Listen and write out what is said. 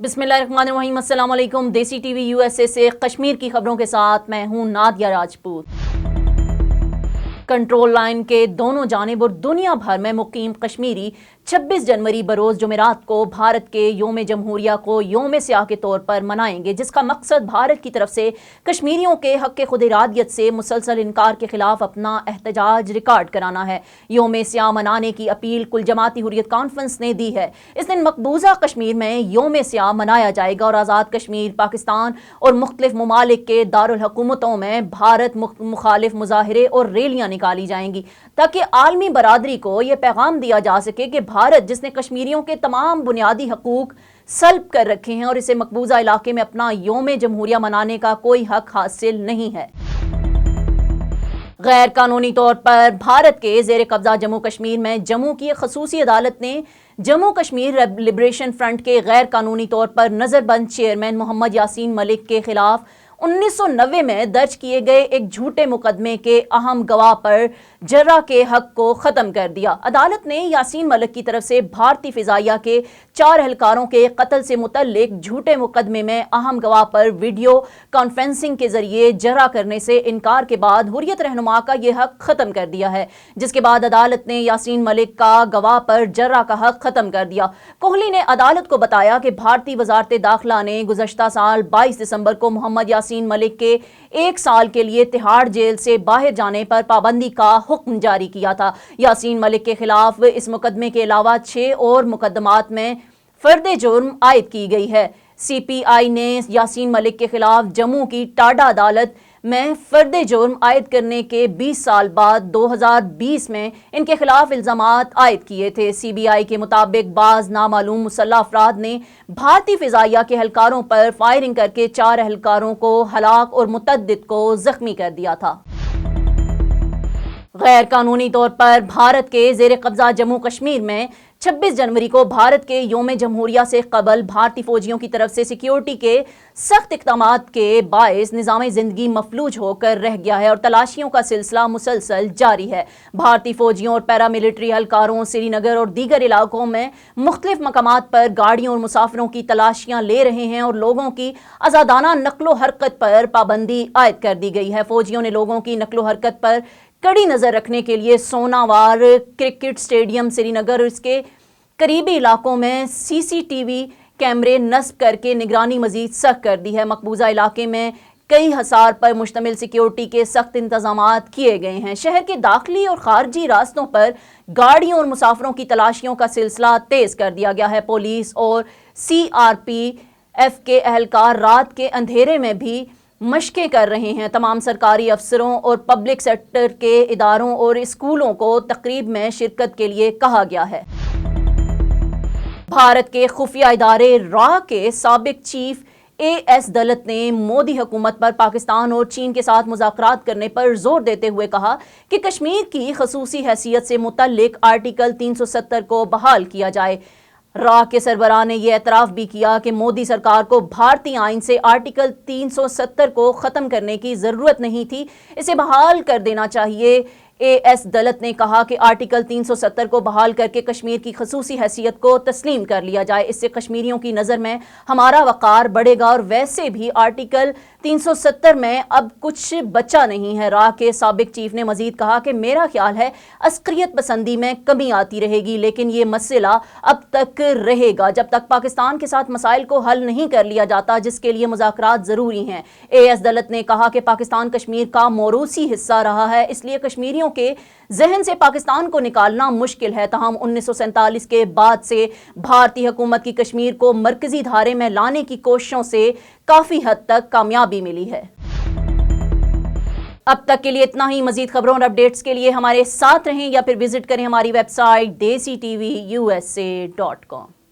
बिस्मिल्लाहिर्रहमानिर्रहीम। अस्सलाम वालेकुम। देसी टीवी यूएसए से कश्मीर की खबरों के साथ मैं हूं नादिया राजपूत। कंट्रोल लाइन के दोनों जानिब और दुनिया भर में मुकीम कश्मीरी 26 जनवरी बरोज़ जुमेरात को भारत के योम जमहूरिया को योम स्याह के तौर पर मनाएंगे, जिसका मकसद भारत की तरफ से कश्मीरियों के हक़ खुद इरादियत से मुसलसल इनकार के खिलाफ अपना एहतजाज रिकॉर्ड कराना है। योम स्याह मनाने की अपील कुल जमाती हुर्रियत कॉन्फ्रेंस ने दी है। इस दिन मकबूजा कश्मीर में योम स्याह मनाया जाएगा और आज़ाद कश्मीर, पाकिस्तान और मुख्तलिफ ममालिक के दारुल हुकूमतों में भारत मुखालिफ मुजाहिरे और रैलियाँ निकाली जाएंगी, ताकि आलमी बरादरी को यह पैगाम दिया जा सके कि भारत, जिसने कश्मीरियों के तमाम बुनियादी हकूक सल्ब कर रखे हैं और इसे मकबूजा इलाके में अपना योम जमहूरिया मनाने का कोई हक हासिल नहीं है। गैर कानूनी तौर पर भारत के जेर कब्जा जम्मू कश्मीर में जम्मू की खसूसी अदालत ने जम्मू कश्मीर लिबरेशन फ्रंट के गैर कानूनी तौर पर नजरबंद चेयरमैन मोहम्मद यासीन मलिक के खिलाफ 1990 में दर्ज किए गए एक झूठे मुकदमे के अहम गवाह पर जर्रा के हक को ख़त्म कर दिया। अदालत ने यासीन मलिक की तरफ से भारतीय फ़िज़ाइया के 4 एहलकारों के कत्ल से मुतल्लिक झूठे मुकदमे में अहम गवाह पर वीडियो कॉन्फ्रेंसिंग के जरिए जर्रा करने से इनकार के बाद हुर्रियत रहनुमा का यह हक ख़त्म कर दिया है, जिसके बाद अदालत ने यासीन मलिक का गवाह पर जर्रा का हक ख़त्म कर दिया। कोहली ने अदालत को बताया कि भारतीय वज़ारत दाखिला ने गुज़श्ता साल 22 दिसंबर को मोहम्मद यासीन मलिक के 1 साल के लिए तिहाड़ जेल से बाहर जाने पर पाबंदी का हुक्म जारी किया था। यासीन मलिक के खिलाफ इस मुकदमे के अलावा 6 और मुकदमात में फर्द जुर्म आयद की गई है। CPI ने यासीन मलिक के खिलाफ जम्मू की टाडा अदालत में फर्द जुर्म आयद करने के 20 साल बाद 2020 में इनके खिलाफ इल्जामात आयद किए थे। CBI के मुताबिक बाज नामालूम मुसल्लह अफराद ने भारतीय फ़िज़ाइया के एहलकारों पर फायरिंग करके 4 एहलकारों को हलाक और मुतअद्दिद को जख्मी कर दिया था। गैर कानूनी तौर पर भारत के जेर कब्जा जम्मू कश्मीर में 26 जनवरी को भारत के योम जमहूरिया से कबल भारतीय फौजियों की तरफ से सिक्योरिटी के सख्त इक़दामात के बायस निज़ाम ज़िंदगी मफलूज होकर रह गया है और तलाशियों का सिलसिला मुसलसल जारी है। भारतीय फौजियों और पैरामिलिट्री एहलकारों श्रीनगर और दीगर इलाकों में मुख्तलिफ मकामात पर गाड़ियों और मुसाफिरों की तलाशियां ले रहे हैं और लोगों की आज़ादाना नक्लो हरकत पर पाबंदी आयद कर दी गई है। फौजियों ने लोगों की नक्लो हरकत पर कड़ी नज़र रखने के लिए सोनावार क्रिकेट स्टेडियम श्रीनगर और इसके करीबी इलाकों में CCTV कैमरे नस्ब करके निगरानी मजीद सख्त कर दी है। मकबूजा इलाके में कई हसार पर मुश्तमिल सिक्योरिटी के सख्त इंतजामात किए गए हैं। शहर के दाखिली और खारजी रास्तों पर गाड़ियों और मुसाफिरों की तलाशियों का सिलसिला तेज कर दिया गया है। पुलिस और CRPF के एहलकार रात के अंधेरे में भी मशकें कर रहे हैं। तमाम सरकारी अफसरों और पब्लिक सेक्टर के इदारों और स्कूलों को तकरीब में शिरकत के लिए कहा गया है। भारत के खुफिया इदारे रा के साबिक चीफ AS दलत ने मोदी हुकूमत पर पाकिस्तान और चीन के साथ मुज़ाकरात करने पर जोर देते हुए कहा कि कश्मीर की खसूसी हैसियत से मुतल्लिक आर्टिकल 370 को बहाल किया जाए। रा के सरबराह ने यह एतराफ़ भी किया कि मोदी सरकार को भारतीय आइन से आर्टिकल 370 को ख़त्म करने की ज़रूरत नहीं थी, इसे बहाल कर देना चाहिए। AS दलत ने कहा कि आर्टिकल 370 को बहाल करके कश्मीर की खसूसी हैसियत को तस्लीम कर लिया जाए, इससे कश्मीरियों की नज़र में हमारा वक़ार बढ़ेगा और वैसे भी आर्टिकल 370 में अब कुछ बचा नहीं है। रा के साबिक चीफ ने मजीद कहा कि मेरा ख्याल है अस्करियत पसंदी में कमी आती रहेगी, लेकिन ये मसला अब तक रहेगा जब तक पाकिस्तान के साथ मसाइल को हल नहीं कर लिया जाता, जिसके लिए मुज़ाकरात ज़रूरी हैं। AS दलत ने कहा कि पाकिस्तान कश्मीर का मौरूसी हिस्सा रहा है, इसलिए कश्मीरियों के जहन से पाकिस्तान को निकालना मुश्किल है। तहम 1947 के बाद से भारतीय हुकूमत की कश्मीर को मरकजी धारे में लाने की कोशिशों से काफी हद तक कामयाबी मिली है। अब तक के लिए इतना ही। मजीद खबरों और अपडेट्स के लिए हमारे साथ रहें या फिर विजिट करें हमारी वेबसाइट DesiTVUSA.com।